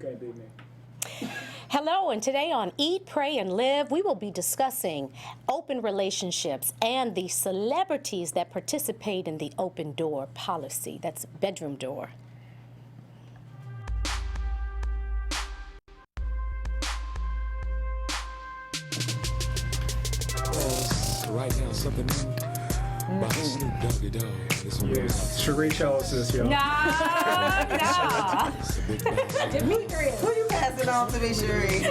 can't beat me. Hello, and today on Eat, Pray, and Live, we will be discussing open relationships and the celebrities that participate in the open door policy. That's bedroom door. Right now, something new by Snoop Doggy Dogg. Yes, Sheree chose this, yo. Nah. Demetrius, who you passing on to me, Sheree?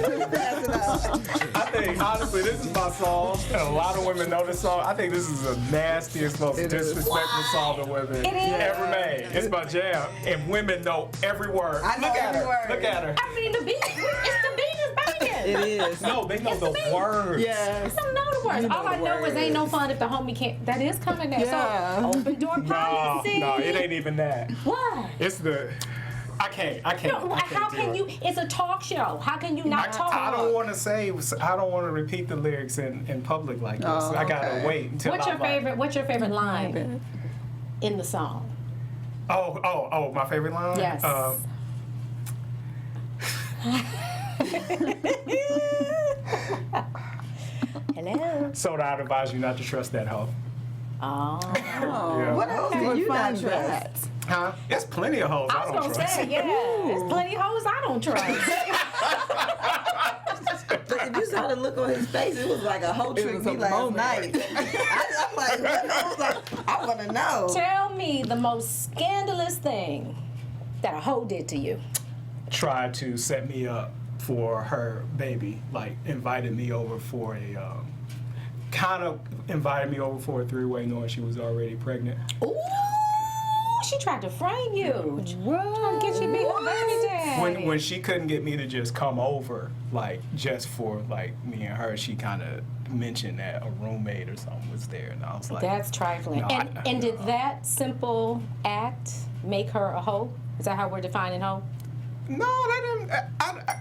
Who you passing on? I think, honestly, this is my song, and a lot of women know this song. I think this is the nastiest, most disrespectful song to women ever made. It's my jam, and women know every word. I know Look at every her. word. Look at her. I mean, the beat is banging. It is. No, they know the words. Yes. I don't know the words. All I know is ain't no fun if the homie can't. That is coming there. Yeah. So, open door policy. No, it ain't even that. What? It's the... I can't. No, how can you? It's a talk show. How can you not talk? I don't want to say. I don't want to repeat the lyrics in public like this. Oh, I gotta okay. wait until. What's your favorite line in the song? Oh! My favorite line. Yes. Hello. So I'd advise you not to trust that hoe. Oh. Yeah. What else do you not trust? Huh? There's plenty of hoes I I was don't gonna trust. say, yeah. There's plenty of hoes I don't trust. But if you saw the look on his face, it was like a whole trick me last night. I'm like, what? I was like, I want to know. Tell me the most scandalous thing that a hoe did to you. Tried to set me up for her baby. Like invited me over for a kind of invited me over for a three-way, knowing she was already pregnant. Ooh, she tried to frame you. Trying to get you to be her baby daddy. When she couldn't get me to just come over, like just for like me and her, she kind of mentioned that a roommate or something was there, and I was like, That's trifling. No, and did that simple act make her a hoe? Is that how we're defining hoe? no, that didn't.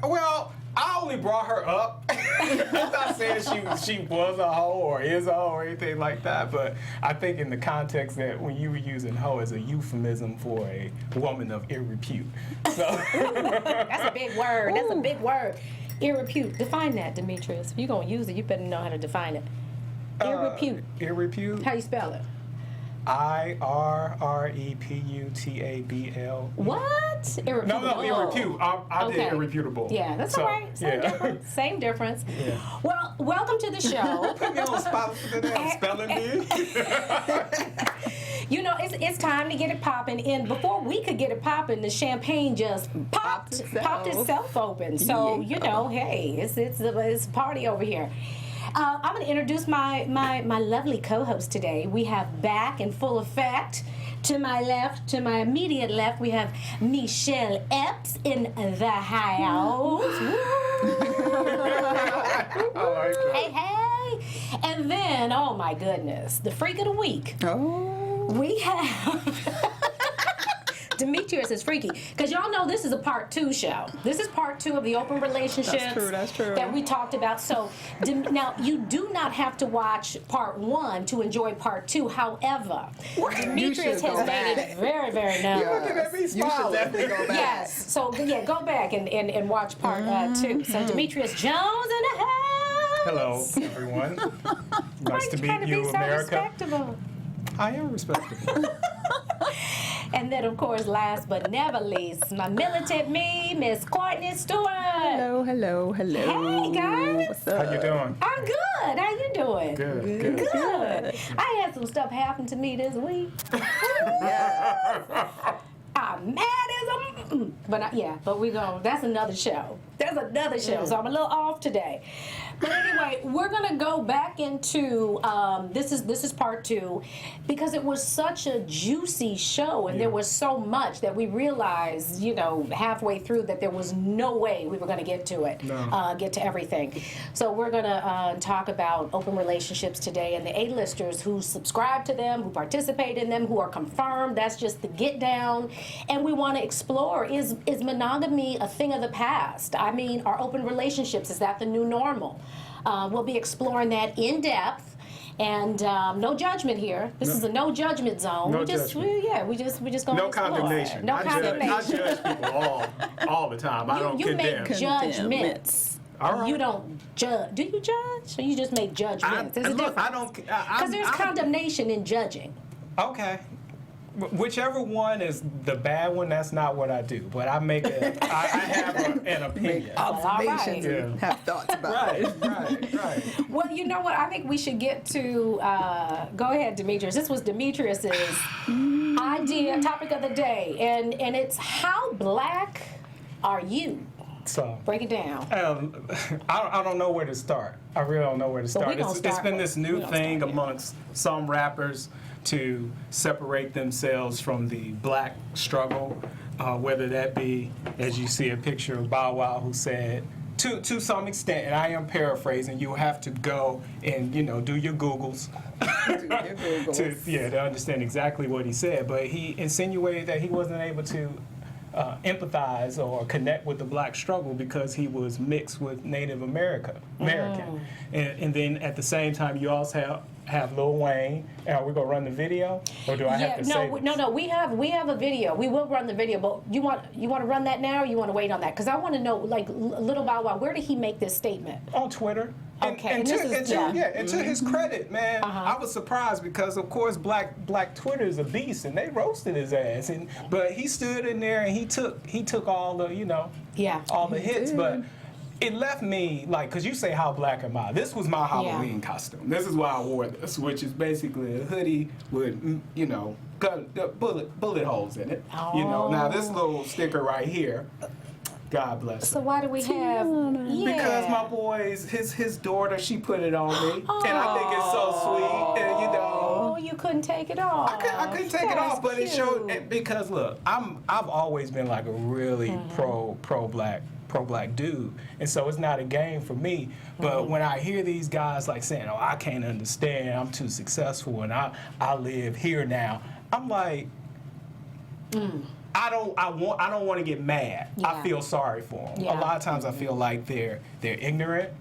Well, I only brought her up. I'm not saying she was a hoe or is a hoe or anything like that, but I think in the context that when you were using hoe as a euphemism for a woman of ill repute. So That's a big word. That's a big word. Ill repute. Define that, Demetrius. If you're going to use it, you better know how to define it. Ill repute. Ill repute. How you spell it? IRREPUTABL. What? Irreputable. No, ill repute. I did irreputable. Yeah, that's all right. Same difference. Same difference. Yeah. Well, welcome to the show. Put me on the spot for the damn spelling bee. You know, it's time to get it popping. And before we could get it popping, the champagne just popped itself open. So you know, hey, it's a party over here. I'm going to introduce my lovely co-host today. We have back in full effect. To my left, to my immediate left, we have Michelle Epps in the house. Hey, hey. And then, oh my goodness, the freak of the week. Oh. We have... Demetrius is freaky, because y'all know this is a part 2 show. This is part 2 of the open relationships That's true. that we talked about. So now you do not have to watch part 1 to enjoy part 2. However, Demetrius has made it very, very known. You should definitely go back. Yes. So yeah, go back and watch part 2. So Demetrius Jones in the house. Hello, everyone. Nice to meet you, so America. Respectable. I am respectable. And then, of course, last but never least, my militant me, Miss Courtney Stewart. Hello. Hey, guys. What's up? How you doing? I'm good. How you doing? Good. I had some stuff happen to me this week. I'm mad as a... But we go. That's another show. So I'm a little off today. But anyway, we're gonna go back into this is part 2, because it was such a juicy show, and there was so much that we realized, you know, halfway through that there was no way we were gonna get to it, get to everything. So we're gonna talk about open relationships today and the A-listers who subscribe to them, who participate in them, who are confirmed. That's just the get down, and we want to explore: is monogamy a thing of the past? I mean, are open relationships, is that the new normal? We'll be exploring that in depth. And no judgment here. This is a no judgment zone. No we just gonna No explore. condemnation. No I condemnation. judge people all the time. I don't You condemn. make judgments. All right. You don't judge. Do you judge? Or you just make judgments? There's a look, difference. Because there's condemnation in judging. Okay. Whichever one is the bad one, that's not what I do. But I have an opinion. Observations All right. and have thoughts about it. Right. Well, you know what? I think we should get to. Go ahead, Demetrius. This was Demetrius's idea, topic of the day, and it's how black are you? So Break it down. I don't know where to start. I really don't know where to start. we gonna It's start been with- this new we gonna thing start, yeah. amongst some rappers to separate themselves from the black struggle, whether that be, as you see a picture of Bow Wow, who said, to some extent, and I am paraphrasing, you have to go and do your Googles, to understand exactly what he said. But he insinuated that he wasn't able to empathize or connect with the black struggle because he was mixed with Native American. And then at the same time, you also have Lil Wayne. Are we gonna run the video, or do I have to say this? No. We have a video. We will run the video, but you want to run that now, or you want to wait on that? Because I want to know, like, Little Bow Wow, where did he make this statement? On Twitter. Okay, And and to his credit, man, I was surprised because, of course, black Twitter is a beast, and they roasted his ass. But he stood in there and he took all the all the hits. But it left me like, because you say, how black am I? This was my Halloween costume. This is why I wore this, which is basically a hoodie with bullet holes in it. Now this little sticker right here. God bless her. So why do we have? Because my boys, his daughter, she put it on me, and I think it's so sweet. And Oh, you couldn't take it off. I couldn't take it off, but it showed because look, I've always been like a really pro black dude, and so it's not a game for me. But when I hear these guys like saying, "Oh, I can't understand, I'm too successful, and I live here now," I'm like. I don't want to get mad. Yeah. I feel sorry for them. Yeah. A lot of times I feel like they're ignorant.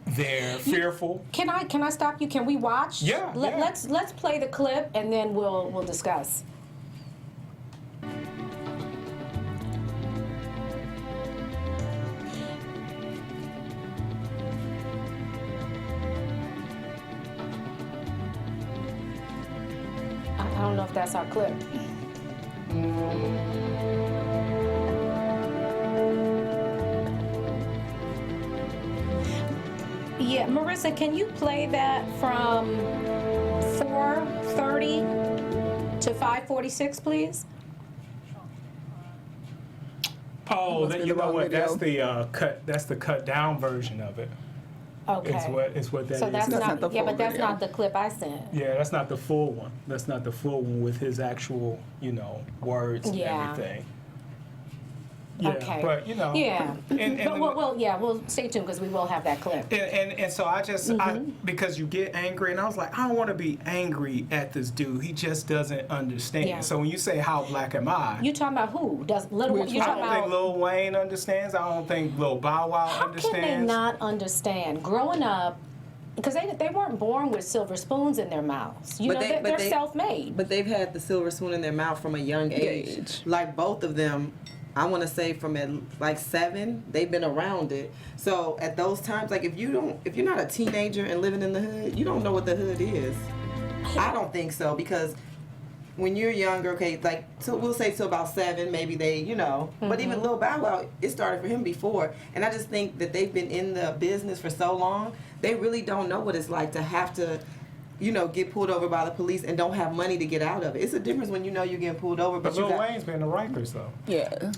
They're fearful. Can I stop you? Can we watch? Yeah. Let's play the clip and then we'll discuss. I don't know if that's our clip. Yeah, Marissa, can you play that from 4:30 to 5:46, please? Paul, must be you the know wrong what? video. That's the cut down version of it. Okay. Is what that is. So that's not the yeah, full but that's video. not the clip I sent. Yeah, that's not the full one. That's not the full one with his actual, words and Yeah. everything. Yeah, Okay. but Yeah. and But we'll stay tuned because we will have that clip. And so I just because you get angry, and I was like, I don't want to be angry at this dude. He just doesn't understand. Yeah. So when you say how black am I, You talking about who? Does Little? You I talking don't think about? Lil Wayne understands. I don't think Lil Bow Wow How understands. can they not understand? Growing up, because they weren't born with silver spoons in their mouths. They're self-made. But they've had the silver spoon in their mouth from a young age. Like both of them, I want to say from at like 7, they've been around it. So at those times, like if you're not a teenager and living in the hood, you don't know what the hood is. I don't think so, because when you're younger, okay, like so we'll say till about 7, maybe they, But even Lil Bow Wow, it started for him before, and I just think that they've been in the business for so long, they really don't know what it's like to have to. Get pulled over by the police and don't have money to get out of it. It's a difference when you're getting pulled over, But Lil Wayne's been to Rikers though. Yeah.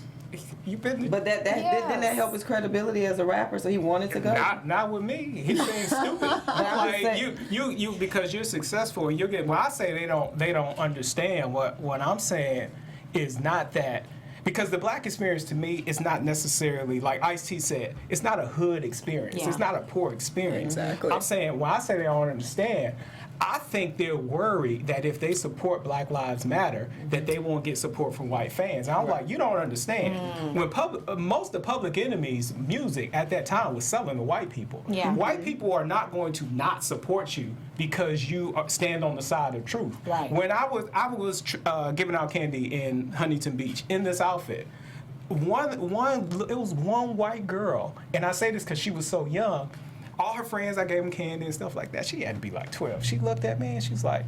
You been? But didn't that help his credibility as a rapper? So he wanted to go. Not with me. He's being stupid. Like you because you're successful and you get. Well, I say they don't understand what I'm saying is not that. Because the black experience to me is not necessarily, like Ice-T said, it's not a hood experience. Yeah. It's not a poor experience. Exactly. I'm saying, when I say they don't understand, I think they're worried that if they support Black Lives Matter, that they won't get support from white fans. And I'm like, you don't understand. When most of Public Enemy's music at that time was selling to white people. Yeah. White people are not going to not support you because you stand on the side of truth. Right. When I was giving out candy in Huntington Beach in this outfit, it was one white girl, and I say this because she was so young. All her friends, I gave them candy and stuff like that. She had to be like 12. She looked at me and she's like,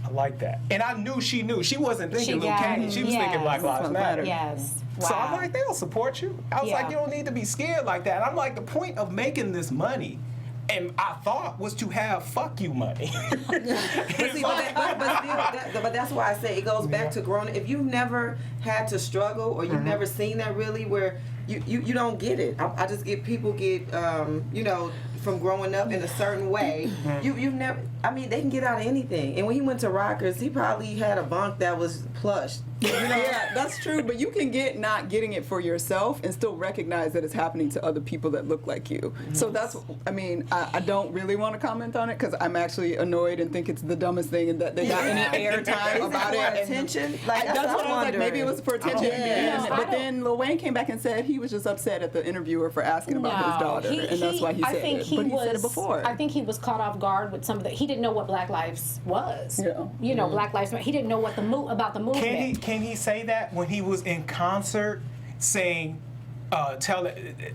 I like that. And I knew she knew. She wasn't thinking Lil Candy. She was thinking Black Lives Matter. Yes. Wow. So I'm like, they'll support you. I was like, you don't need to be scared like that. I'm like, the point of making this money, and I thought, was to have fuck you money. But that's why I say it goes back to growing. If you've never had to struggle or you've never seen that really, where you don't get it. I just get people from growing up in a certain way. You've never. I mean, they can get out of anything. And when he went to Rockers, he probably had a bunk that was plush. Yeah, that's true. But you can get not getting it for yourself and still recognize that it's happening to other people that look like you. So that's, I mean, I don't really want to comment on it because I'm actually annoyed and think it's the dumbest thing and that they got any airtime about it. Attention? That's what I was like, maybe it was for attention. Yeah. But then Lil Wayne came back and said he was just upset at the interviewer for asking about his daughter. And that's why he said it. But he said it before. I think he was caught off guard with some of the, he didn't know what Black Lives was. Yeah. You know, Black Lives Matter. He didn't know what about the movement. Can he say that when he was in concert saying,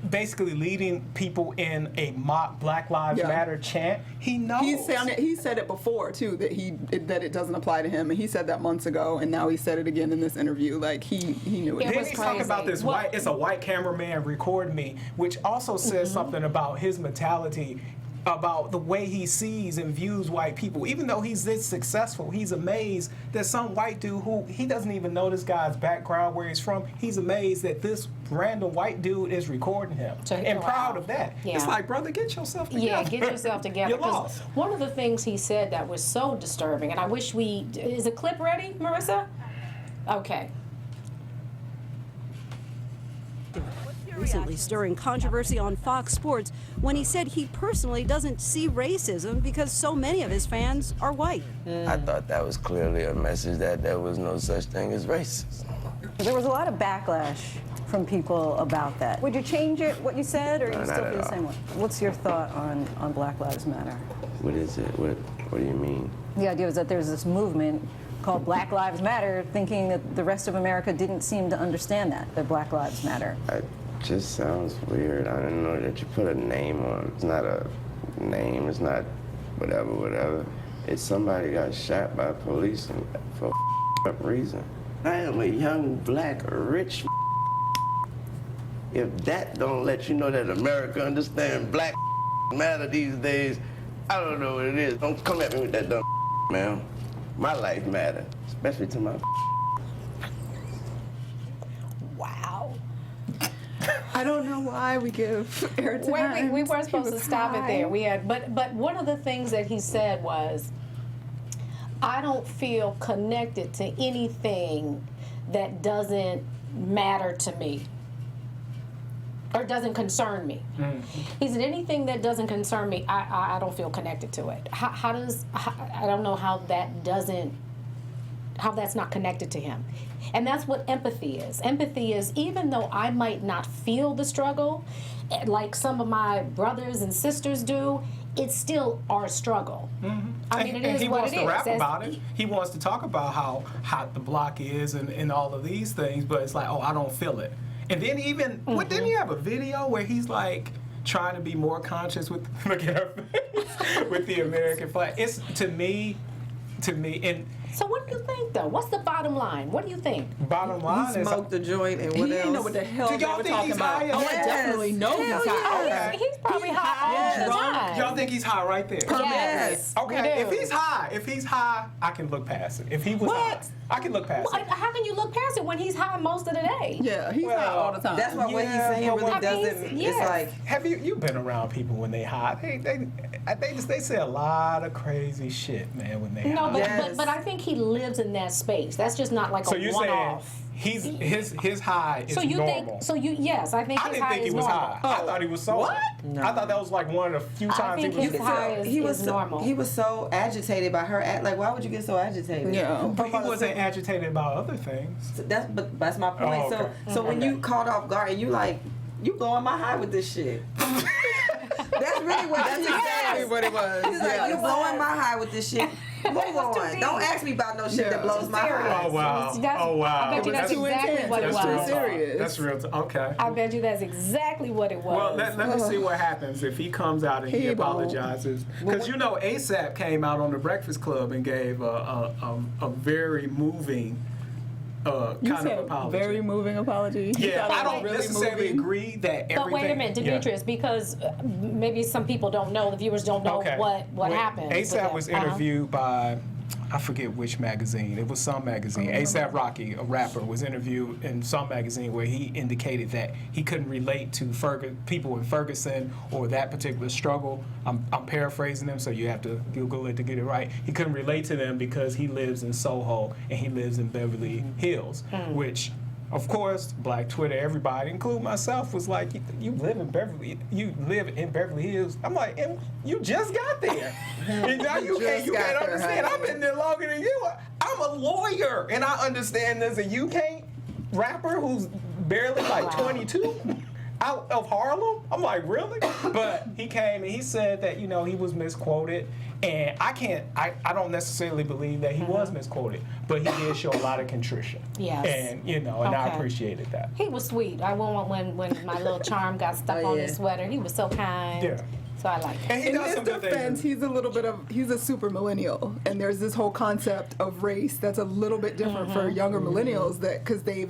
basically leading people in a mock Black Lives Matter chant? He knows. He said it before too that it doesn't apply to him, and he said that months ago, and now he said it again in this interview. Like he knew it. Then he's talking about this it's a white cameraman recording me, which also says something about his mentality, about the way he sees and views white people. Even though he's this successful, he's amazed that some white dude who he doesn't even know this guy's background, where he's from, he's amazed that this random white dude is recording him. And proud of that. Yeah. It's like, brother, get yourself together. Yeah, get yourself together. You're lost. One of the things he said that was so disturbing, and I wish is the clip ready, Marissa? Okay. Recently stirring controversy on Fox Sports when he said he personally doesn't see racism because so many of his fans are white. I thought that was clearly a message that there was no such thing as racism. There was a lot of backlash from people about that. Would you change it, what you said, or No, you not still at feel the all. same way? What's your thought on Black Lives Matter? What is it? What do you mean? The idea was that there's this movement called Black Lives Matter, thinking that the rest of America didn't seem to understand that Black Lives Matter. It just sounds weird. I don't know that you put a name on. It's not a name. It's not whatever. It's somebody got shot by police for a reason. I am a young, black, rich. If that don't let you know that America understands Black matter these days, I don't know what it is. Don't come at me with that dumb man. My life matter, especially to my. Wow. I don't know why we give airtime. Wait, we weren't supposed to stop it there. high. We had, but one of the things that he said was, I don't feel connected to anything that doesn't matter to me or doesn't concern me. He said, anything that doesn't concern me, I don't feel connected to it. I don't know how that's not connected to him. And that's what empathy is. Empathy is, even though I might not feel the struggle like some of my brothers and sisters do, it's still our struggle. I mean, it is he what wants it to is. rap about it. He wants to talk about how hot the block is and all of these things, but it's like, oh, I don't feel it. And then even, didn't he have a video where he's like trying to be more conscious with, look at her face, with the American flag? It's, to me, and So what do you think, though? What's the bottom line? What do you think? bottom line He is, smoked the joint and He what didn't know else? what the hell Do they y'all were think talking he's about. high? Oh, I Yes. definitely know Hell he's high. yeah. Okay. He's probably high all the time. y'all think he's high right there? Yes. Okay, we if do. he's high, I can look past it. If he was high, I can look past Well, it. how can you look past it when he's high most of the day? Yeah, he's high all the time. That's why what he's Yeah, saying but really what- doesn't. Yes. It's like Have you've been around people when they high? They say a lot of crazy shit, man, when they No, high. but, Yes. but I think he lives in that space. That's just not like So a you're saying one-off. his high is So you normal. yes, I think I his didn't high think he is was normal. high. I thought he was sober. What? No. I thought that was like one of the few times think he was. his high is normal. He was so agitated by her. Like, why would you get so agitated? Yeah. But he wasn't agitated about other things. But that's my point. Oh, okay. So when you caught off guard and you like, you blowing my high with this shit. That's really what. That's exactly what it was. He's like, you blowing my high with this shit. Move on. Don't ask me about no shit that blows my high. Oh wow! I bet you that's too exactly intense. what it That's was. too serious. That's real. Okay. I bet you that's exactly what it was. Well, let me see what happens if he comes out and he He won't. apologizes. Because you know, ASAP came out on the Breakfast Club and gave a very moving You kind said of apology. very moving apology. You Yeah, thought it I was don't really necessarily moving? agree that everything. But wait a minute, Demetrius, because maybe some people don't know, the viewers don't know what When happened. with ASAP them. was interviewed by, I forget which magazine. It was some magazine. ASAP Rocky, a rapper, was interviewed in some magazine where he indicated that he couldn't relate to people in Ferguson or that particular struggle. I'm paraphrasing them, so you have to Google it to get it right. He couldn't relate to them because he lives in Soho and he lives in Beverly Hills, which, of course, Black Twitter, everybody, including myself, was like, you live in Beverly Hills. I'm like, you just got there. And now you can't understand. I've been there longer than you. I'm a lawyer, and I understand there's a UK rapper who's barely like 22 out of Harlem. I'm like, really? But he came and he said that, he was misquoted. And I don't necessarily believe that he was misquoted, but he did show a lot of contrition. Yes. And, I appreciated that. He was sweet. I want when my little charm got stuck on his sweater. He was so kind. Yeah. So I like it. And he In does his some good defense, things. he's a super millennial, and there's this whole concept of race that's a little bit different for younger millennials because they've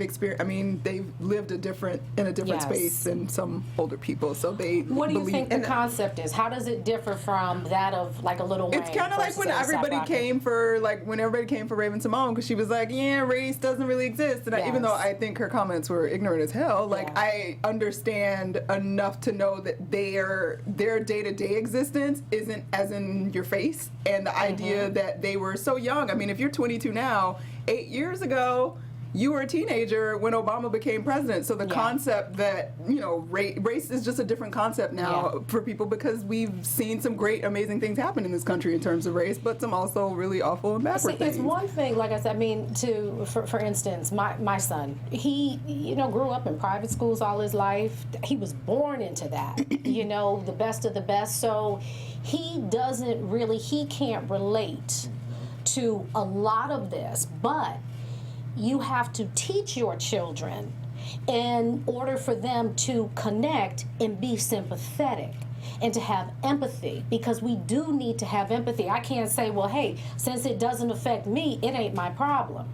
lived in a different Yes. space than some older people, so they What do you believe think the in concept is? How does it differ from that of like a Little Wayne? It's kind of like versus when A$AP everybody Rocky? came for Raven Simone, because she was like, yeah, race doesn't really exist. And even though I think her comments were ignorant as hell, I understand enough to know that their day-to-day existence isn't as in your face. And the idea that they were so young. I mean, if you're 22 now, 8 years ago, you were a teenager when Obama became president. So the concept that, race is just a different concept now for people, because we've seen some great, amazing things happen in this country in terms of race, but some also really awful and backward things. It's one thing, like I said, for instance, my son, he, grew up in private schools all his life. He was born into that, the best of the best. So he can't relate to a lot of this, but you have to teach your children in order for them to connect and be sympathetic and to have empathy, because we do need to have empathy. I can't say, well, hey, since it doesn't affect me, it ain't my problem.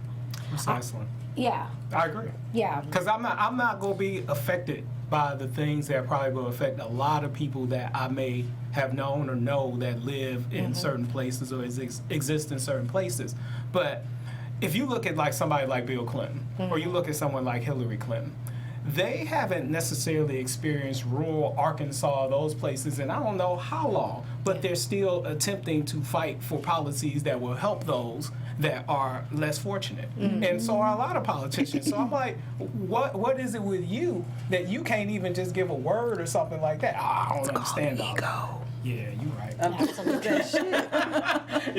That's excellent. Yeah. I agree. Yeah. Because I'm not going to be affected by the things that probably will affect a lot of people that I may have known or know that live in certain places or exist in certain places. But if you look at like somebody like Bill Clinton, or you look at someone like Hillary Clinton, they haven't necessarily experienced rural Arkansas, those places, in I don't know how long, but they're still attempting to fight for policies that will help those that are less fortunate. And so are a lot of politicians. So I'm like, what is it with you that you can't even just give a word or something like that? I don't understand that. Ego. Yeah, you're right. Absolutely.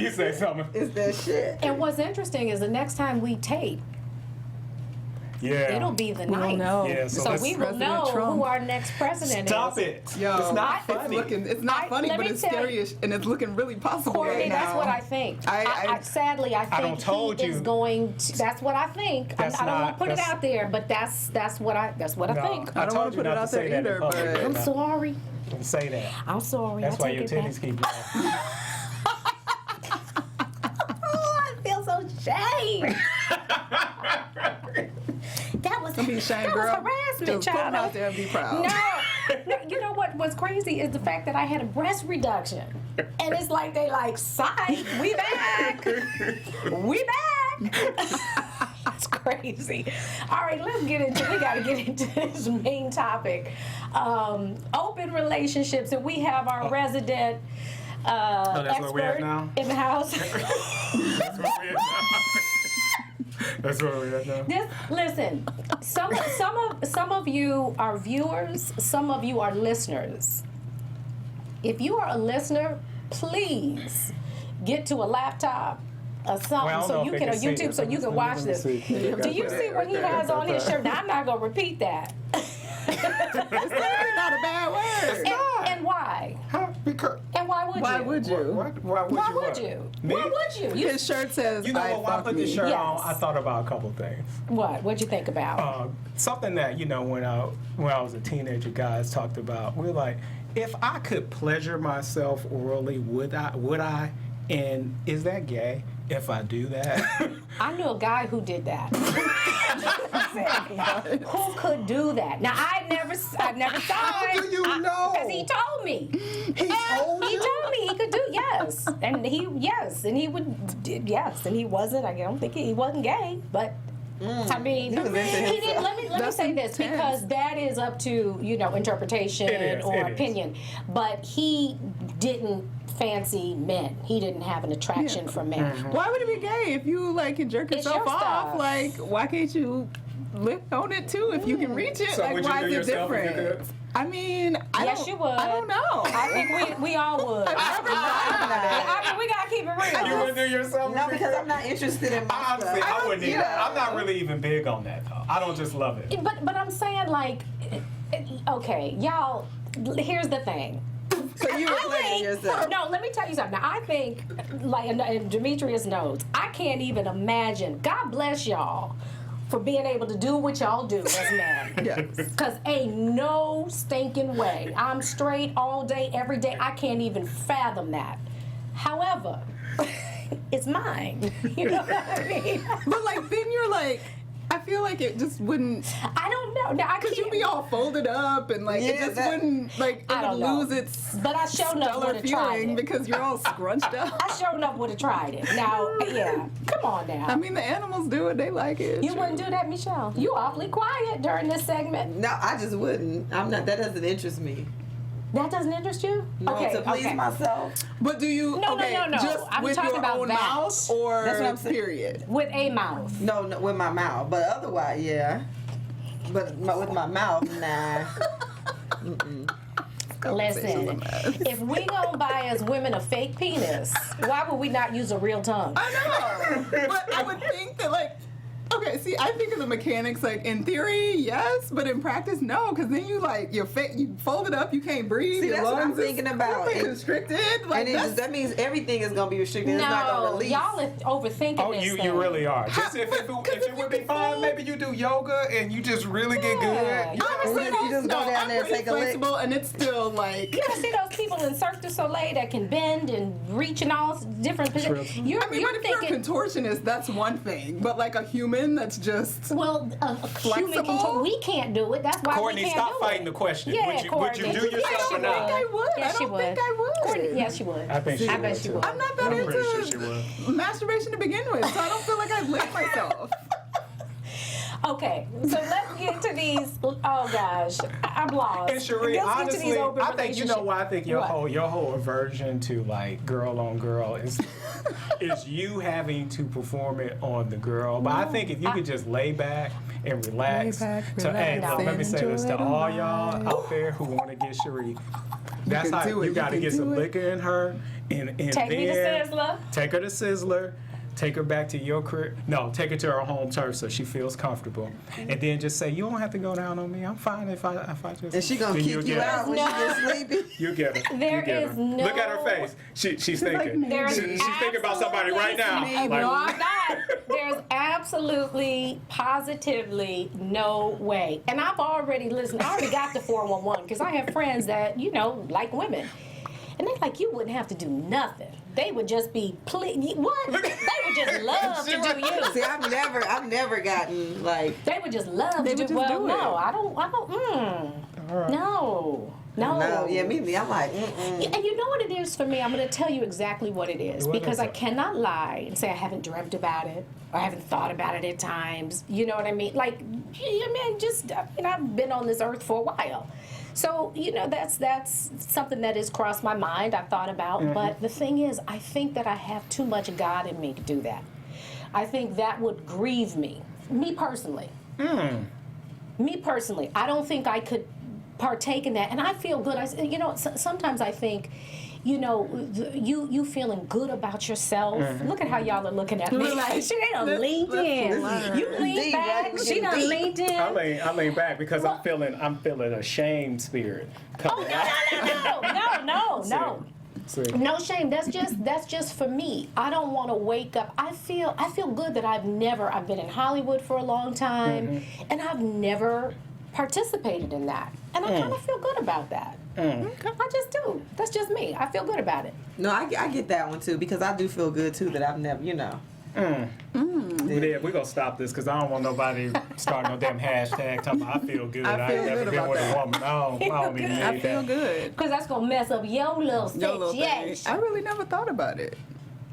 You say something. It's that shit. And what's interesting is the next time we tape, Yeah. it'll be the We'll night. know. Yeah, So we will President know Trump. who our next president Stop is. it. Yo, It's not funny. It's not funny, let but me it's tell scary, you. and it's looking really possible Courtney, right that's now. what I think. Sadly, I think done told he you. is going to, that's what I think. That's I don't want not- to put it that's- out there, but that's what I think. I don't wanna told you put it not out to say there that in either, public. but- I'm sorry. Don't say that. I'm sorry. That's I why take your it titties back. keep growing. Oh, I feel so ashamed. That was Don't be ashamed, that girl. was harassment, Just put it child. out there and be proud. No, you know what's crazy is the fact that I had a breast reduction, and it's like they like, psych, we back, we back. It's crazy. All right, we got to get into this main topic, open relationships, and we have our resident that's what we have expert now? in the house. That's what we have now. That's what we're at now. Listen, some of you are viewers, some of you are listeners. If you are a listener, please get to a laptop or something Well, so you can, or YouTube so you can watch this. Do you see what he has on his shirt? Now I'm not gonna repeat that. It's not a bad word. And why? Because And why would Why you? would you? why would you? Me? Why would you? His shirt says, You know I what? When I fuck put this me. shirt Yes. on, I thought about a couple things. What'd you think about? Something that when I was a teenager, guys talked about. We're like, if I could pleasure myself orally, would I? And is that gay if I do that? I knew a guy who did that. Who could do that? Now I never saw How it. do you know? Because he told me. He told He you? told me he could do and he wasn't. I don't think he wasn't gay, but. I mean, he didn't. Let me That's say this intense. because that is up to interpretation It is. opinion. But he didn't fancy men. He didn't have an attraction for men. Why would it be gay if you can jerk It's yourself your off? stuff. Like, why can't you lick on it too if you can reach it? So like, would you why do is it yourself if you different? could? I mean, Yes, you would. I don't know. I think we all would. I mean, we gotta keep it real. You would do yourself? No, because I'm not interested in my Honestly, stuff. I wouldn't either. yeah. I'm not really even big on that though. I don't just love it. But I'm saying okay, y'all. Here's the thing. So you were playing yourself. No, let me tell you something. Now, I think, and Demetrius knows, I can't even imagine. God bless y'all for being able to do what y'all do as men. Yes. Because ain't no stinking way. I'm straight all day, every day. I can't even fathom that. However, it's mine. You know what I mean? But then you're I feel like it just wouldn't. I don't know. Now, I Because can't. you'd be all folded up and it Yeah, just that- wouldn't it I don't would know. lose its But I sure enough stellar would have tried feeling it. because you're all scrunched up. I sure enough would have tried it. Now, yeah, come on now. I mean, the animals do it; they like it. You wouldn't do that, Michelle. You awfully quiet during this segment. No, I just wouldn't. I'm not. That doesn't interest me. That doesn't interest you? No, okay, to please okay. myself. But do you? No, okay, no. Just I'm with talking your about own that. mouth, or That's what I'm saying. period. With a mouth. No, with my mouth. But otherwise, yeah. But with my mouth, nah. Listen, if we gonna buy as women a fake penis, why would we not use a real tongue? I know, but I would think that okay, see, I think of the mechanics in theory, yes, but in practice, no, because then you you fold it up, you can't breathe. See, your that's what I'm lungs is thinking about. constricted. And that means everything is gonna be restricted. It's not gonna No, release. y'all are overthinking Oh, this you thing. really are. Just if it would be fun, maybe you do yoga and you just really get Yeah. good. Honestly, You just go down I'm there and pretty take a lick. flexible, and it's still You ever see those people in Cirque du Soleil that can bend and reach in all different positions? You're but if you're a thinking, contortionist, that's one thing. But a human that's just well, a human Flexible? we can't do it. That's why Courtney, we can't stop do fighting it. the question. Yeah, Would you Courtney. do yourself or I not? think I would. Yes, I she don't would. think I would. Courtney, yes, she would. I think she I would, bet she too. would. I'm not that I'm pretty sure into she would. masturbation to begin with, so I don't feel like I'd lick myself. Okay, so let's get to these. Oh gosh, I'm lost. And Sheree, Let's get to these honestly, open I think you know relationships. why I think your What? whole aversion to girl on girl is you having to perform it on the girl. But I think if you could just lay back and relax. Hey, relax, look, let me say this to enjoy all the y'all ride. out there who want to get Sheree. That's can how do it, you you got to can get do some it. liquor in her, and Take me to then Sizzler. take her to Sizzler. Take her back to your crib. No, take her to her home turf so she feels comfortable. And then just say, you don't have to go down on me. I'm fine if I just. And she gonna Then kick you'll you get her. out when she gets sleepy. You get her. There you get is her. no- Look at her face. She's thinking. There's She's thinking about somebody right now. absolutely- Like, No, I'm not. There's absolutely, positively no way. And I've already listened. I already got the 411 because I have friends that like women, and they're like, you wouldn't have to do nothing. They would just be what? They would just love to do you. See, I've never gotten They would just love They to would do. just Well, do no, it. I don't. No. no. Yeah, me. I'm like, And you know what it is for me? I'm going to tell you exactly what it is. What Because is I it? cannot lie and say I haven't dreamt about it or I haven't thought about it at times. You know what I mean? I've been on this earth for a while. So, that's something that has crossed my mind, I've thought about. Mm-hmm. But the thing is, I think that I have too much God in me to do that. I think that would grieve me. Me personally. Me personally. I don't think I could partake in that. And I feel good. Sometimes I think, you feeling good about yourself. Look at how y'all are looking at me. Like, she done leaned in. You leaned back. She done leaned in. I lean back because I'm feeling a shame spirit. No. No shame. That's just for me. I don't want to wake up. I feel good that I've been in Hollywood for a long time, and I've never participated in that, and I kind of feel good about that. I just do. That's just me. I feel good about it. No, I get that one too, because I do feel good too that I've never, Yeah, we're gonna stop this because I don't want nobody starting no damn hashtag talking about I feel good. I ain't never been with a woman. I don't even need I feel that. good. Because that's gonna mess up your little thing. I really never thought about it.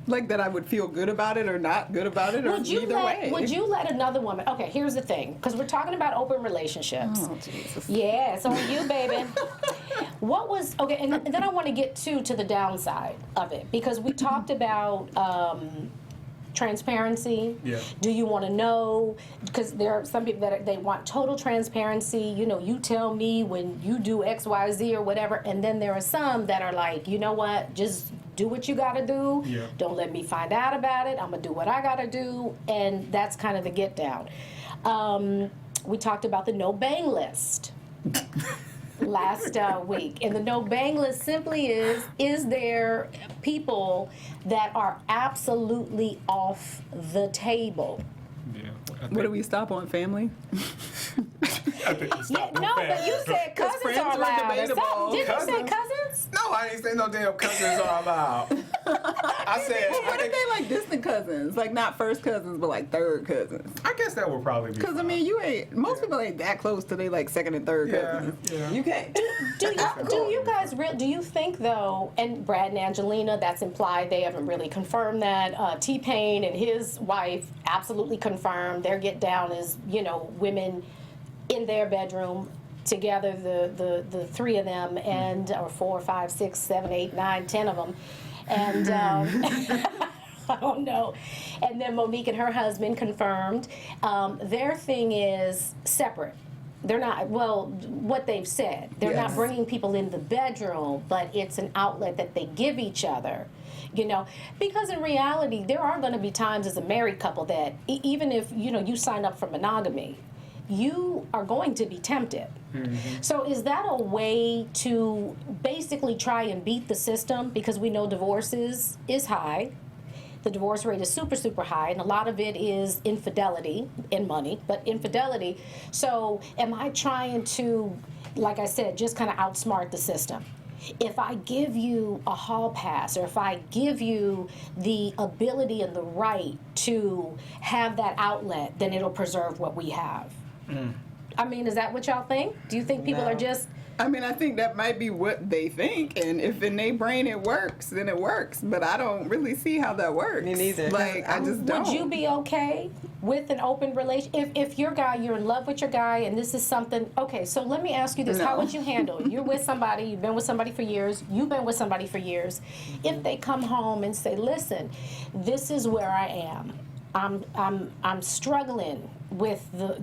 Like that I would feel good about it or not good about it, or either way. Would you let another woman? Okay, here's the thing, because we're talking about open relationships. Oh, Jesus. Yeah, it's on you, baby. And then I want to get to the downside of it, because we talked about transparency. Yeah. Do you want to know? Because there are some people that they want total transparency. You tell me when you do X, Y, Z or whatever. And then there are some that are like, you know what? Just do what you got to do. Yeah. Don't let me find out about it. I'm going to do what I got to do. And that's kind of the get down. We talked about the no bang list last week. And the no bang list simply is there people that are absolutely off the table? Yeah. What do we stop on, family? But you said cousins friends are were allowed. debatable. Didn't you say cousins? No, I ain't say no damn cousins are allowed. I said. What if they like distant cousins? Like not first cousins, but like third cousins? I guess that would probably be. Because I mean, most people ain't that close to they like second and third cousins. Yeah. you can't. Do you think though? And Brad and Angelina, that's implied. They haven't really confirmed that. T-Pain and his wife absolutely confirmed. Their get down is women in their bedroom together, the three of them, and or 4, 5, 6, 7, 8, 9, 10 of them, and I don't know. And then Monique and her husband confirmed. Their thing is separate. They're not, what they've said. They're not bringing people in the bedroom, but it's an outlet that they give each other. Because in reality, there are going to be times as a married couple that even if, you sign up for monogamy, you are going to be tempted. Mm-hmm. So is that a way to basically try and beat the system? Because we know divorce is high. The divorce rate is super, super high, and a lot of it is infidelity in money, but infidelity. So am I trying to, like I said, just kind of outsmart the system? If I give you a hall pass, or if I give you the ability and the right to have that outlet, then it'll preserve what we have. I mean, is that what y'all think? Do you think people are just... I mean, I think that might be what they think, and if in their brain it works, then it works. But I don't really see how that works. Me neither. Like, I just don't. Would you be okay with an open relationship? If your guy, you're in love with your guy, and this is something... Okay, so let me ask you this. No. How would you handle? You're with somebody, you've been with somebody for years, you've been with somebody for years. If they come home and say, listen, this is where I am. I'm struggling with the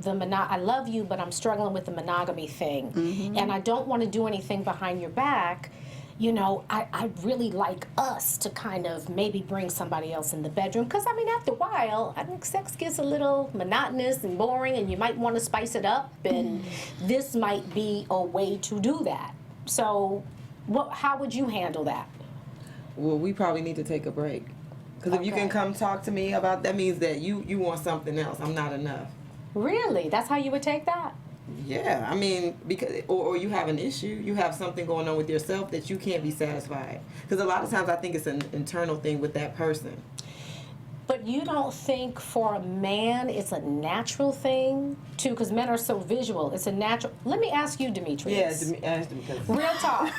I love you, but I'm struggling with the monogamy thing, and I don't want to do anything behind your back. I really like us to kind of maybe bring somebody else in the bedroom, because I mean, after a while, I think sex gets a little monotonous and boring, and you might want to spice it up, and this might be a way to do that. So, how would you handle that? Well, we probably need to take a break. Because if you can come talk to me about that, means that you want something else. I'm not enough. Really? That's how you would take that? Yeah, I mean, because or you have an issue, you have something going on with yourself that you can't be satisfied. Because a lot of times I think it's an internal thing with that person. But you don't think for a man it's a natural thing too? Because men are so visual. It's a natural. Let me ask you, Demetrius. Yeah, ask them. Real talk.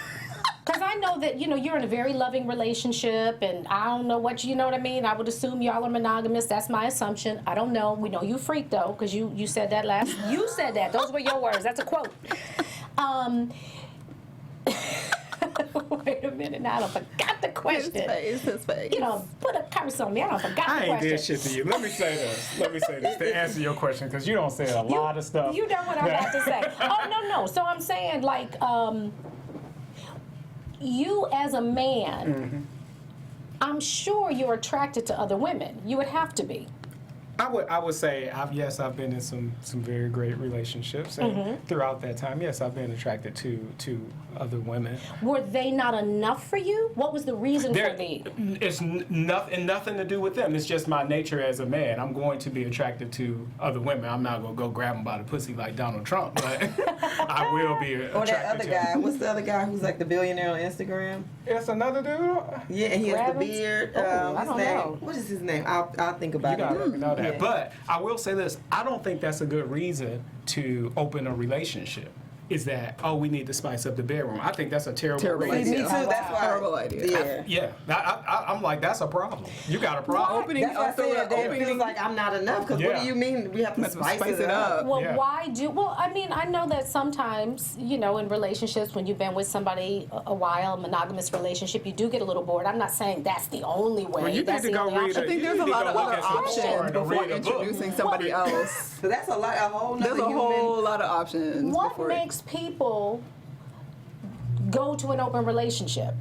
Because I know that, you're in a very loving relationship, and I don't know what, you know what I mean? I would assume y'all are monogamous. That's my assumption. I don't know. We know you freak, though, because you said that last. You said that. Those were your words. That's a quote. Wait a minute, now I done forgot the question. His face. You know, put a curse on me. I done forgot the I ain't question. did shit to you. Let me say this to answer your question, because you don't say a lot of stuff. You know what I'm about to say. Oh, no. So I'm saying, like, you as a man, I'm sure you're attracted to other women. You would have to be. I would say, yes, I've been in some very great relationships, and throughout that time, yes, I've been attracted to other women. Were they not enough for you? What was the reason for the? It's nothing to do with them. It's just my nature as a man. I'm going to be attracted to other women. I'm not going to go grab them by the pussy like Donald Trump, but I will be attracted Or that other to guy. What's the other guy who's like the billionaire on Instagram? It's another dude. Yeah, and he has the Rabbits? beard. I His don't name. know. What is his name? I'll think You about gotta it. let me know that. Yeah. But I will say this: I don't think that's a good reason to open a relationship. Is that we need to spice up the bedroom? I think that's a terrible reason. Me too. That's why. Terrible idea. Yeah. Yeah, I'm like, that's a problem. You got a problem. Opening That's why I up the said that it opening. feels like I'm not enough. Because what Yeah. do you mean we have to spice it up? Well, Yeah. why do? Well, I mean, I know that sometimes, you know, in relationships, when you've been with somebody a while, monogamous relationship, you do get a little bored. I'm not saying that's the only way. Well, you that's need to the go only read option. I think You there's a need to lot go of look other at some porn options and before read a book. introducing somebody else. So that's a whole nother There's a human. whole lot of options. What before makes people go to an open relationship?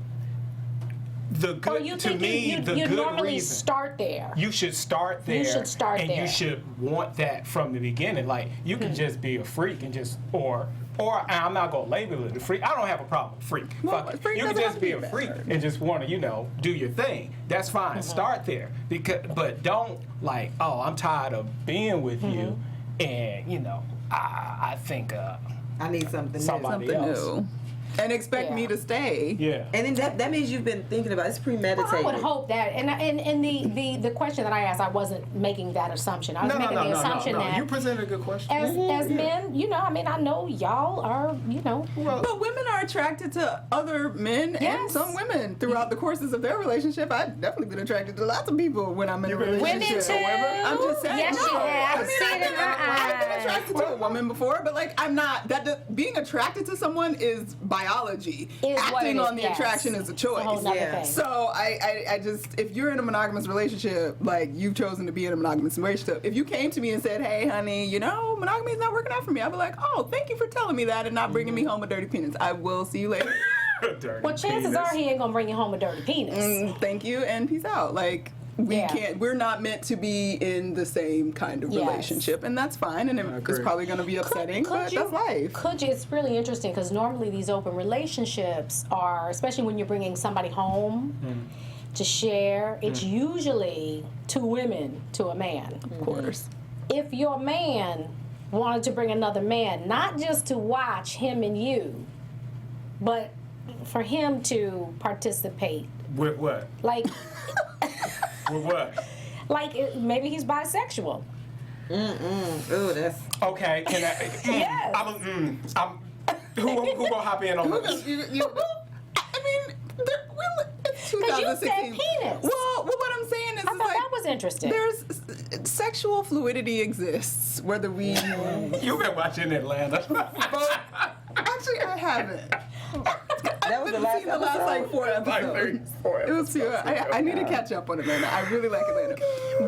The Or good you to think me, you the good normally reason. start there? You should start there. You should start and there. you should want that from the beginning. Like you can just be a freak and just or I'm not gonna label it a freak. I don't have a problem with freak. Well, Fuck it. freak You can doesn't just have be to a be freak bad. and just want to do your thing. That's fine. Start there but don't like I'm tired of being with you, and I think I need something somebody new. something else. new. And expect Yeah. me to stay. Yeah. And then that means you've been thinking about it. It's premeditated. Well, I would hope that, and the question that I asked, I wasn't making that assumption. I was making the assumption no. that You presented a good question. as men, I mean, I know y'all are, But women are attracted to other men and Yes. some women throughout the courses of their relationship. I've definitely been attracted to lots of people when I'm in a You've been relationship. women too. I'm just saying. Yes, no. you have. I mean, See it in her I've been eyes. attracted to a woman before, but like I'm not. Being attracted to someone is biology. Is what it Acting is, on the yes. attraction is a choice. It's a whole nother Yeah. thing. So I just, if you're in a monogamous relationship, like you've chosen to be in a monogamous relationship, if you came to me and said, hey honey, monogamy is not working out for me, I'd be like, oh, thank you for telling me that and not bringing me home a dirty penis. I will see you later. Dirty Well, chances penis. are he ain't gonna bring you home a dirty penis. Thank you and peace out. Like Yeah. we're not meant to be in the same kind of Yes. relationship, and that's fine, and it's agree. probably going to be upsetting, but that's life. It's really interesting because normally these open relationships are, especially when you're bringing somebody home to share, it's usually two women to a man. Of course. If your man wanted to bring another man, not just to watch him and you, but for him to participate, With what? like, With what? maybe he's bisexual. Ooh, that's. Okay, can I? Yes. Who gonna hop in on this? I mean, it's 'Cause you said 2016. penis. Well, what I'm saying is, I thought that was interesting. there's sexual fluidity exists, whether we. You've been watching Atlanta. But actually, I haven't. That was the last seen the last like 4 episodes. It was few. I need to catch up on Atlanta. I really like Atlanta.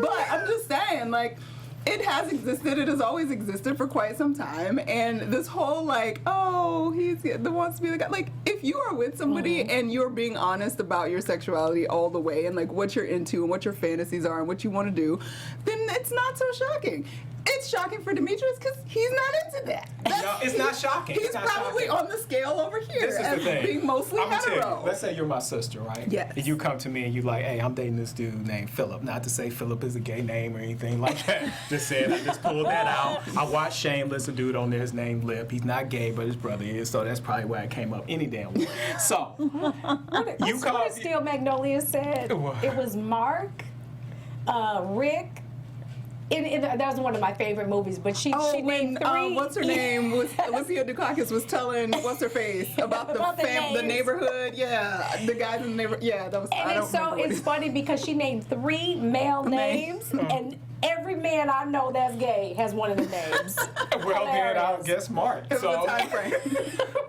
But I'm just saying, like, it has existed. It has always existed for quite some time. And this whole like, oh, he's the wants to be the guy. Like, if you are with somebody and you're being honest about your sexuality all the way and like what you're into and what your fantasies are and what you want to do, then it's not so shocking. It's shocking for Demetrius because he's not into that. No, it's not shocking. He's It's not probably shocking. on the scale over here This is as the thing. being mostly I'ma tell you, hetero. let's say you're my sister, right? Yes. And you come to me and you like, hey, I'm dating this dude named Philip. Not to say Philip is a gay name or anything like that. I just pulled that out. I watched Shameless, a dude on there, his name Lip. He's not gay, but his brother is, so that's probably why it came up any damn way. So, you come. What Steel Magnolia said. What? It was Mark, Rick. That was one of my favorite movies, but she when named three. what's her name was Alicia Dukakis was telling what's her face about About the the names. neighborhood, the guys in the neighborhood, that was. I And don't it's so remember what it's funny because she named 3 male names, and Every man I know that's gay has one of the names. Well, then I guess Mark. It was a time frame.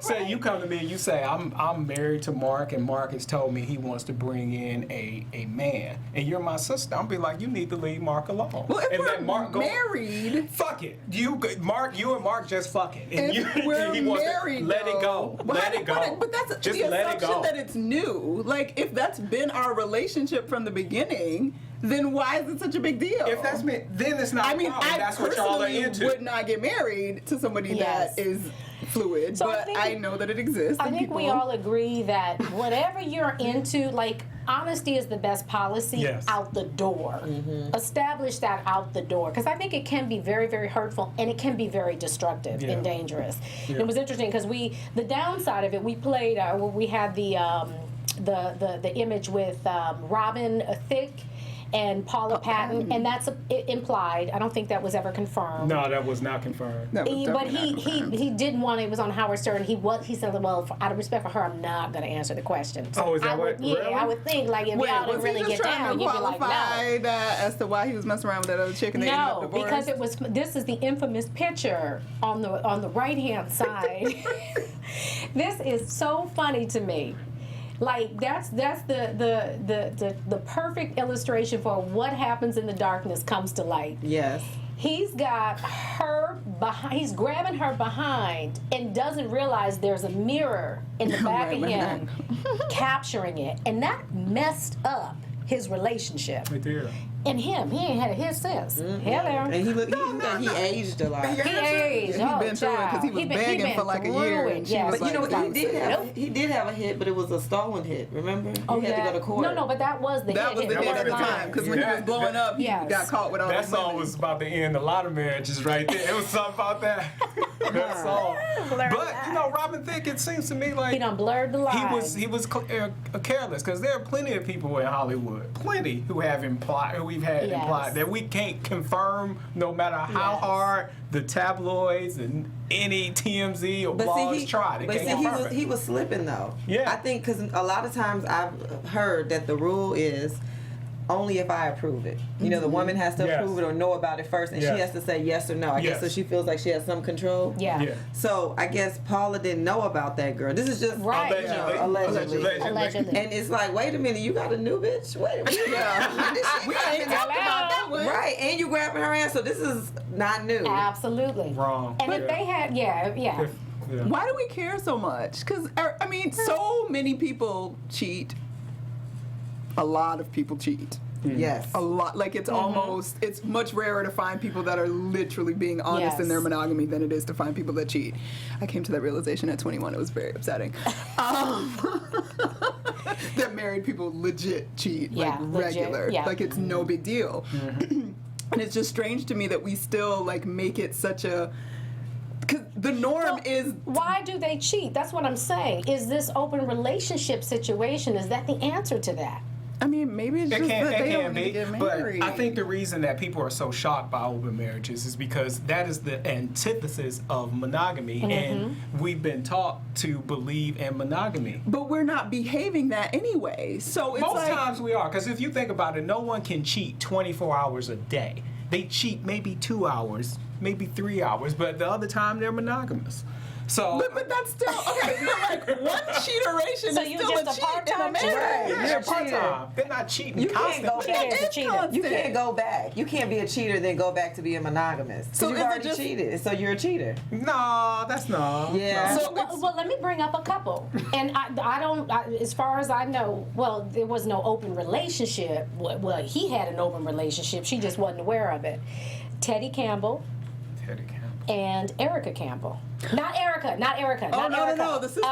Say you come to me and you say I'm married to Mark, and Mark has told me he wants to bring in a man, and you're my sister. I'll be like, you need to leave Mark alone. Well, if and we're let Mark go. married, Fuck it. You and Mark just fucking. And if we're he wants married, to let it go. though, Let it go. But that's just the let it assumption go. that it's new. Like, if that's been our relationship from the beginning, then why is it such a big deal? If that's me, then it's not. I mean, a problem. I That's what y'all are personally into. would not get married to somebody Yes. that is fluid, So but I know that it exists. I and think we people- all agree that whatever you're into, like, honesty is the best policy. Yes. Out the door. Establish that out the door, because I think it can be very, very hurtful, and it can be very destructive Yeah. and dangerous. Yeah. It was interesting because the downside of it, we played, we had the image with Robin Thicke and Paula Patton, and that's implied. I don't think that was ever confirmed. No, that was not confirmed. That was But definitely not confirmed. he did want, it was on Howard Stern. He said, well, out of respect for her, I'm not going to answer the question. So Oh, is that I would, what- Yeah, really? I would think, like, if Wait, y'all was didn't he really just get trying down, to you'd be like, qualify no. that as to why he was messing around with that other chick and they ended up No, divorced? because this is the infamous picture on the right hand side. This is so funny to me. Like, that's the perfect illustration for what happens in the darkness comes to light. Yes. He's got her behind, he's grabbing her behind and doesn't realize there's a mirror in the back of him capturing it. And that messed up his relationship. It did. And he ain't had his since. Hello. And he aged a lot. He aged. He'd been through it 'cause he was begging for like a year, and she was But you know what? like, He did have a hit, but it was a stolen hit. Remember? Oh, He had to go to court. No, but that was the that hit. was the hit at the wasn't time, because when he Yeah. was blowing up, he Yes. got caught with all That the song money. was about to end a lot of marriages right there. It was something about that. That song. But you know, Robin Thicke, it seems to me like He done blurred the lines. he was careless, because there are plenty of people in Hollywood, plenty who have we've had Yes. implied that we can't confirm, no matter how Yes. hard the tabloids and any TMZ or blogs try. They can't confirm it. he was slipping though. Yeah. I think because a lot of times I've heard that the rule is only if I approve it. You know, the woman has to Yes. approve it or know about it first, and Yes. she has to say yes or no. I guess Yes. so she feels like she has some control. Yeah. Yeah. So I guess Paula didn't know about that girl. This is just Right. allegedly. Allegedly. And it's like, wait a minute, you got a new bitch? Wait a minute. We ain't talked about that one. Right, and you grabbing her ass, so this is not new. Absolutely. Wrong. And if they had, yeah. Yeah. Why do we care so much? Because, I mean, so many people cheat. A lot of people cheat. Yes. A lot. Like, it's almost, it's much rarer to find people that are literally being honest in their Yes. monogamy than it is to find people that cheat. I came to that realization at 21. It was very upsetting. That married people legit cheat, Yeah, like legit, regular. yeah. Like, it's no big deal. And it's just strange to me that we still, like, make it such a... Because the norm is... Why do they cheat? That's what I'm saying. Is this open relationship situation, is that the answer to that? I mean, maybe it's It just can, that it they can don't need to be, get but married. I think the reason that people are so shocked by open marriages is because that is the antithesis of monogamy, and we've been taught to believe in monogamy. But we're not behaving that anyway. So it's Most like... times we are, because if you think about it, no one can cheat 24 hours a day. They cheat maybe 2 hours, maybe 3 hours, but the other time they're monogamous. So, But that's still... Okay, but like, one cheateration So is you still a just a cheat in a part-time marriage. cheater? You're they're a cheater. part-time. They're not cheating You can't go constantly. Cheater is a It's cheater. constant. You can't go back. You can't be a cheater then go back to being monogamous. So So you've is it already just- cheated, so you're a cheater. No, that's not. Yeah. No. So Well, let me bring up a couple. And I don't, as far as I know, well, there was no open relationship. Well, he had an open relationship. She just wasn't aware of it. Teddy Campbell Teddy Campbell. and Erica Campbell. Not Erica. Oh, Not no, Erica. no, the sister.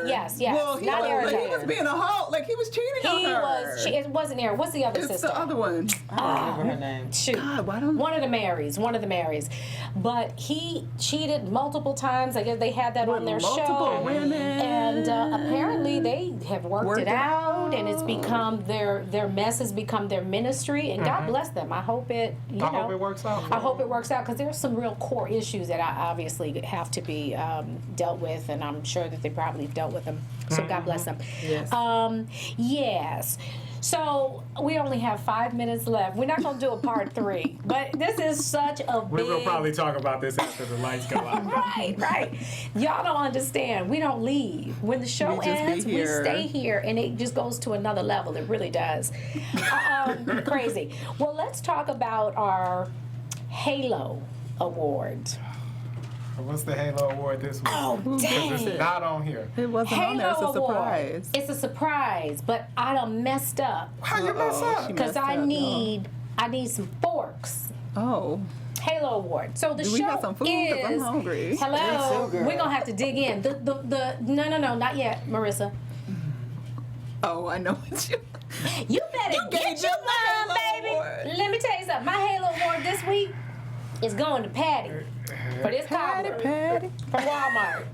Yes. Well, he not was, Erica. like, he was being a hoe. Like, he was cheating on He her. was. It wasn't Erica. What's the other It's sister? the other one. I don't remember her name. Shoot. God, why don't... One of the Marys. But he cheated multiple times. I guess they had that on their multiple show. women. And apparently they have worked it out, and it's become their mess has become their ministry. And God bless them. I hope it. I hope it works out. I hope it works out, because there's some real core issues that obviously have to be dealt with, and I'm sure that they probably dealt with them. So God bless them. Yes. Yes. So we only have 5 minutes left. We're not gonna do a part 3, but this is such a big. We will probably talk about this after the lights go out. Right. Y'all don't understand. We don't leave. When the show We just be ends, we here. stay here, and it just goes to another level. It really does. Crazy. Well, let's talk about our Halo Award. What's the Halo Award this week? Oh, dang. It's not on here. It wasn't on there. It's a Halo Award. surprise. It's a surprise, but I done messed up How you mess up? she because messed I up, need some forks. Oh. Halo Award. So the Do show we have some food? 'Cause I'm is hungry. hello. Me too, girl. We're gonna have to dig in. No, not yet, Marissa. Oh, I know what you. You better You get gave your them the mind, Halo baby. Award. Let me tell you something. My Halo Award this week is going to Patti for this cobbler Patty. from Walmart.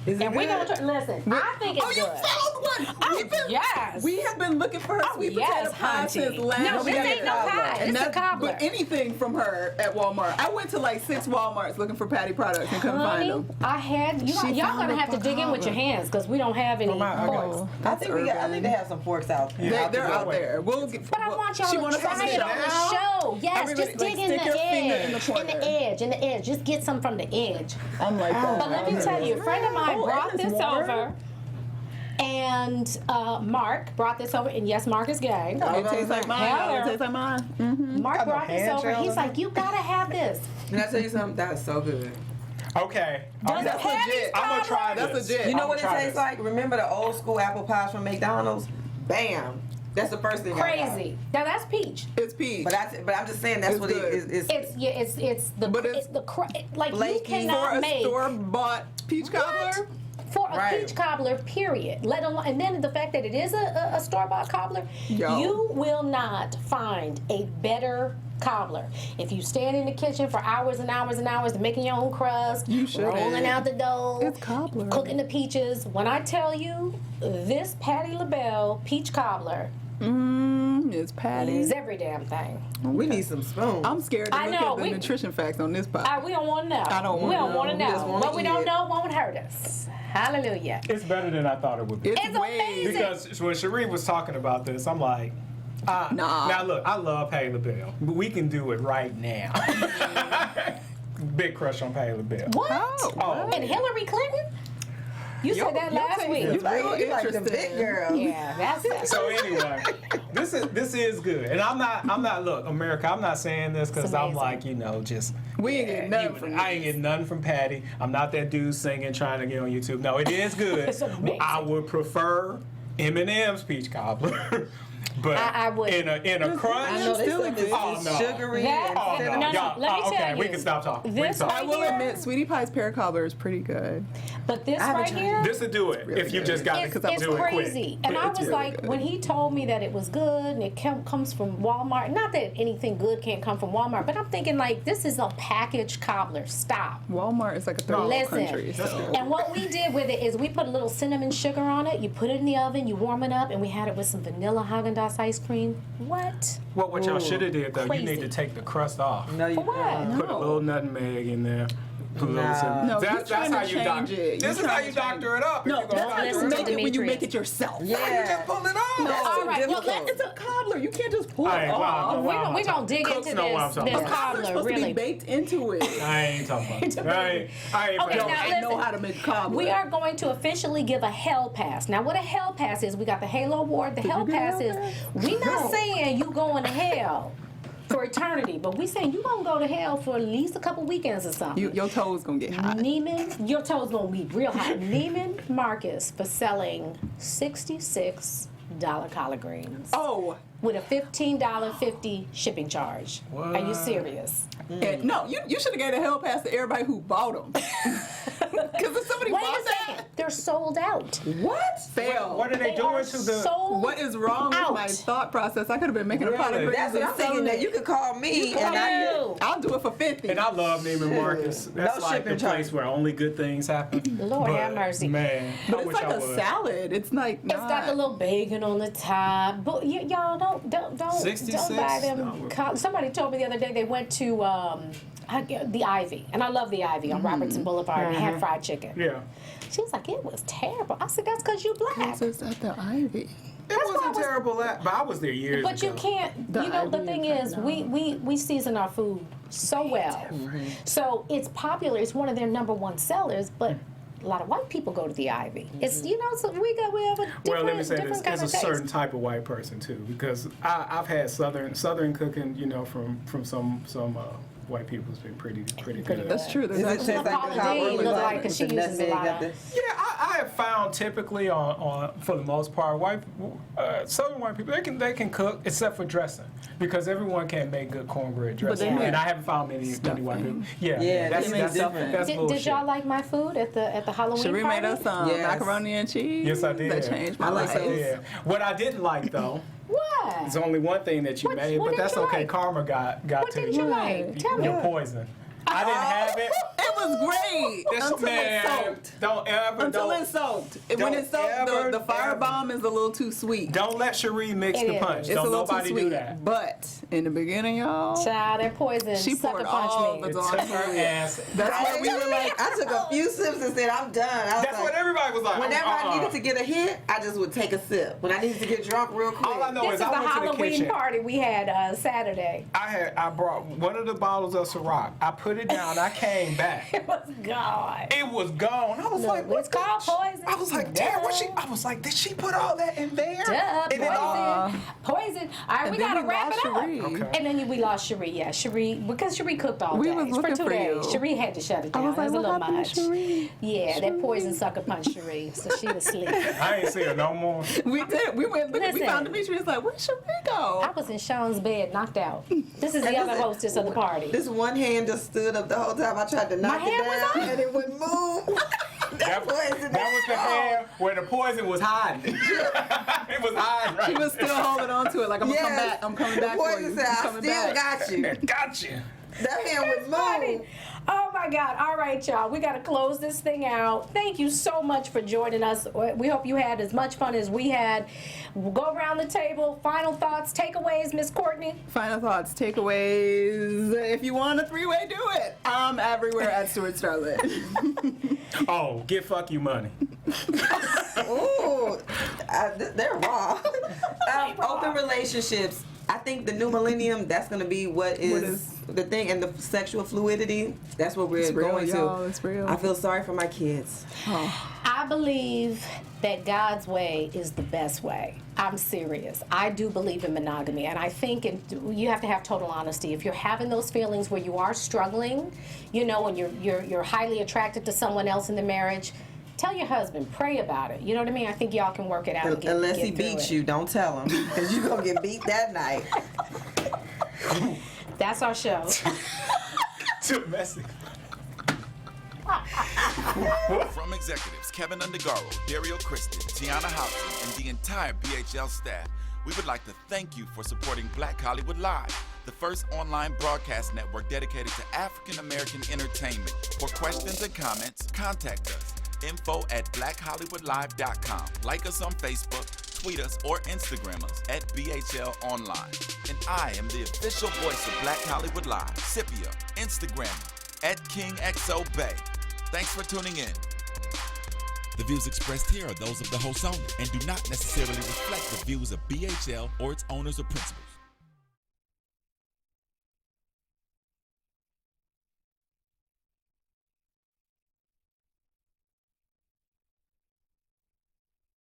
Is it And we're good? gonna listen. I think it's Oh, you good. found one! Oh, yes. We have been looking for her Oh, sweet yes, potato pie hunty. since last No, this year. ain't no pie. And It's a that's- cobbler. But anything from her at Walmart. I went to like 6 Walmarts looking for Patty products and couldn't find Honey, them. I had y'all She found gonna it have to for dig in with your cobbler. hands because we don't have any my- forks. Oh, I that's think I urban. think they have some forks out. They're out way. there. We'll get, But I want y'all she to wanna try try it on the show. Yes, Everybody, just dig like, in stick the your finger in the edge, corner. in the edge. Just get some from the edge. I'm like, But let me tell you, a friend of mine Oh, brought and it's this warm. over, and Mark brought this over, and yes, Mark is gay. It tastes like mine. Hell, It tastes like mine. Mm-hmm. Mark Got no brought this hand over. gel He's in like, it? you gotta have this. Can I tell you something? That is so good. Okay. Does That's it have legit. these I'm gonna try cobbler? this. That's legit. You know I'ma what it try tastes this. like? Remember the old school apple pies from McDonald's? Bam. That's the first thing I got. Crazy. Now that's peach. It's peach. But I'm just saying that's It's what good. it is. It's the But it's the like you flaky. for cannot a make store-bought peach cobbler. for a Right. peach cobbler, period. Let alone, and then the fact that it is a store-bought cobbler, Yo. you will not find a better cobbler. If you stand in the kitchen for hours and hours and hours making your own crust, You shouldn't. rolling out the dough, It's cobbler. cooking the peaches. When I tell you, this Patti Labelle peach cobbler It's Patty. is every damn thing. We need some spoons. I'm scared to I look know, at the we- nutrition facts on this pie. We don't want to know. I don't We wanna don't know. want to We just know. wanna What we eat don't it. know won't hurt us. Hallelujah. It's better than I thought it would be. It's It's way amazing. Because when Sheree was talking about this, I'm like, Nah. Now look, I love Patti LaBelle, but we can do it right now. Big crush on Patti LaBelle. What? Oh. And Hillary Clinton? You said that last week. You you like the interesting. big girl. Yeah, that's So anyway, this is good, and I'm not. Look, America, I'm not saying this because It's I'm amazing. like, you know, just. We ain't getting nothing from I ain't getting nothing from Patty. I'm not that dude singing trying to get on YouTube. No, it is good. It's amazing. I would prefer Eminem's peach cobbler, but I would. in a crunch. I know they Still said this exists. Oh, is no. sugary That- and Oh, cinnamon. no, No, y'all, let me okay, tell we you, can stop talking. We this can stop. I right will here- admit, Sweetie Pie's pear cobbler is pretty good. But this I haven't right tried here, This will do it Really if you good. just got it's, to it's do it crazy. quick. And I It's was really like, good. when he told me that it was good and it comes from Walmart, not that anything good can't come from Walmart, but I'm thinking like, this is a packaged cobbler. Stop. Walmart is like a third world Listen, country. So. and what we did with it is we put a little cinnamon sugar on it. You put it in the oven, you warm it up, and we had it with some vanilla Haagen-Dazs ice cream. What? What y'all should have did though, you Crazy. need to take the crust off. No, you For what? don't. Put a little nutmeg in there. Put a little Nah. cinnamon. No, that's you're trying how to you change doctor it. This You're is how trying you to change doctor it up. No, if you're that's gonna how you listen to make it when you Demetrius. make it yourself. Yeah. You just pull it off. No, All right, well, difficult. It's a cobbler. You can't just pull I it ain't off. lying. We're going to dig Cooks into know what I'm this, talking this about. Cobbler's cobbler, supposed to be really. baked into it. I ain't talking about that. I ain't Okay, yo, now I listen. know how to make cobbler. We are going to officially give a hell pass. Now, what a hell pass is, we got the Halo Award. The hell you get a pass hell is, pass? we're not saying you going to hell for eternity, but we saying you going to go to hell for at least a couple weekends or something. Your toes gonna get hot. Neiman, your toes gonna be real hot. Neiman Marcus for selling $66 collard greens Oh, with a $15.50 shipping charge. Are you serious? and no, you should have gave a hell pass to everybody who bought them. Because if somebody Wait bought a that, second, they're sold out. what? Fail. What are they They doing are to the? sold What is wrong out. with my thought process? I could have been making a pot of Really? greens That's what and I'm thinking. selling That it. you could call me and You. I'll do it for 50. And I love Neiman Marcus. That's No like shipping the charge. place where only good things happen. Lord But, have mercy. Man, But I it's wish like I a would. salad. It's like It's got the little bacon on the top. But y'all don't 66? buy No, them. we're- Somebody told me the other day they went to the Ivy, and I love the Ivy on Robertson Boulevard, and had fried chicken. Yeah. She was like, it was terrible. I said, that's because you black. It's at the Ivy. It wasn't terrible, but I was there years ago. But you can't, you know, the thing is, we season our food so well. So it's popular. It's one of their #1 sellers, but a lot of white people go to the Ivy. It's, you know, so we have a different, well, let me say this: kind it's a of taste. certain type of white person too, because I've had southern cooking, you know, from some white people has been pretty good. That's true. Is it taste like Paula the Cobbler Dean with look the- like with she the uses a nutmeg lot up of- there? Yeah, I have found typically on for the most part, southern white people they can cook except for dressing, because everyone can't make good cornbread dressing, they make and I haven't found many white people. Yeah, they make different. that's bullshit. Did y'all like my food at the Halloween Sheree party? made us some Yes. macaroni and cheese. Yes, I did. That changed my I like life. those. Yeah. What I didn't like though, What? there's only one thing that you What- made, what but did that's you okay. like? Karma got What to did you. you like? Tell me. Your poison. I didn't have it. It was great until it soaked. Don't ever. Until don't, it soaked. When don't it soaked, ever, the ever. firebomb is a little too sweet. Don't let Sheree mix It the is. punch. It's a Don't little nobody too sweet. do that. But in the beginning, y'all, Child, that poison she sucker poured punch all me. the It dog took her food. ass. That's why we were like, I took a few sips and said, I'm done. I was That's like, what everybody was like. whenever I needed to get a hit, I just would take a sip. When I needed to get drunk real quick. All I know This is is the I went to the Halloween kitchen. party we had Saturday. I brought one of the bottles of Ciroc. I put it down. I came back. It was gone. It was gone. I was Look, like, what it's called poison. I was like, damn, what she? I was like, did she put all that in there? Duh, And it all- poison. All right, and we then gotta we wrap lost it up. Sheree. Okay. And then we lost Sheree. Yeah, Sheree, because Sheree cooked all We day was for looking 2 for days. you. Sheree had to shut it I down. was like, it was a what little happened to much. Sheree? Yeah, that poison sucker punched Sheree, so she was asleep. I ain't see her no more. we did. We went. We Listen. found Demetrius. Like, where'd Sheree go? I was in Sean's bed, knocked out. This is the other hostess of the party. This one hand just stood up the whole time. I tried to knock hand it was down up. and it wouldn't move. That was the hand where the poison was hiding. It was hiding right She was still holding on to it. Like, I'm gonna come Yes. back. I'm coming back The for poison you. said, I'm I coming still back. got you. there. Gotcha. That hand would Funny. move. Oh my God. All right, y'all. We got to close this thing out. Thank you so much for joining us. We hope you had as much fun as we had. We'll go around the table. Final thoughts, takeaways, Miss Courtney. Final thoughts, takeaways. If you want a 3-way, do it. I'm everywhere at Stuart Starlet. Oh, get fuck you money. Ooh, they're wrong. Open relationships. I think the new millennium, that's going to be what is the thing. And the sexual fluidity, that's what we're It's real, going y'all. to. It's real. I feel sorry for my kids. I believe that God's way is the best way. I'm serious. I do believe in monogamy, and I think you have to have total honesty. If you're having those feelings where you are struggling, you know, and you're highly attracted to someone else in the marriage, tell your husband, pray about it. You know what I mean? I think y'all can work it out. And Unless get he through beats it. you, don't tell him. Because you're going to get beat that night. That's our show. Too messy. From executives Keven Undergaro, Dario Kristen, Tiana Houghton, and the entire BHL staff, we would like to thank you for supporting Black Hollywood Live, the first online broadcast network dedicated to African American entertainment. For questions and comments, contact us. info@blackhollywoodlive.com. Like us on Facebook, tweet us, or Instagram us at BHL Online. And I am the official voice of Black Hollywood Live, Scipio, Instagram @KingXOBay. Thanks for tuning in. The views expressed here are those of the host only and do not necessarily reflect the views of BHL or its owners or principals.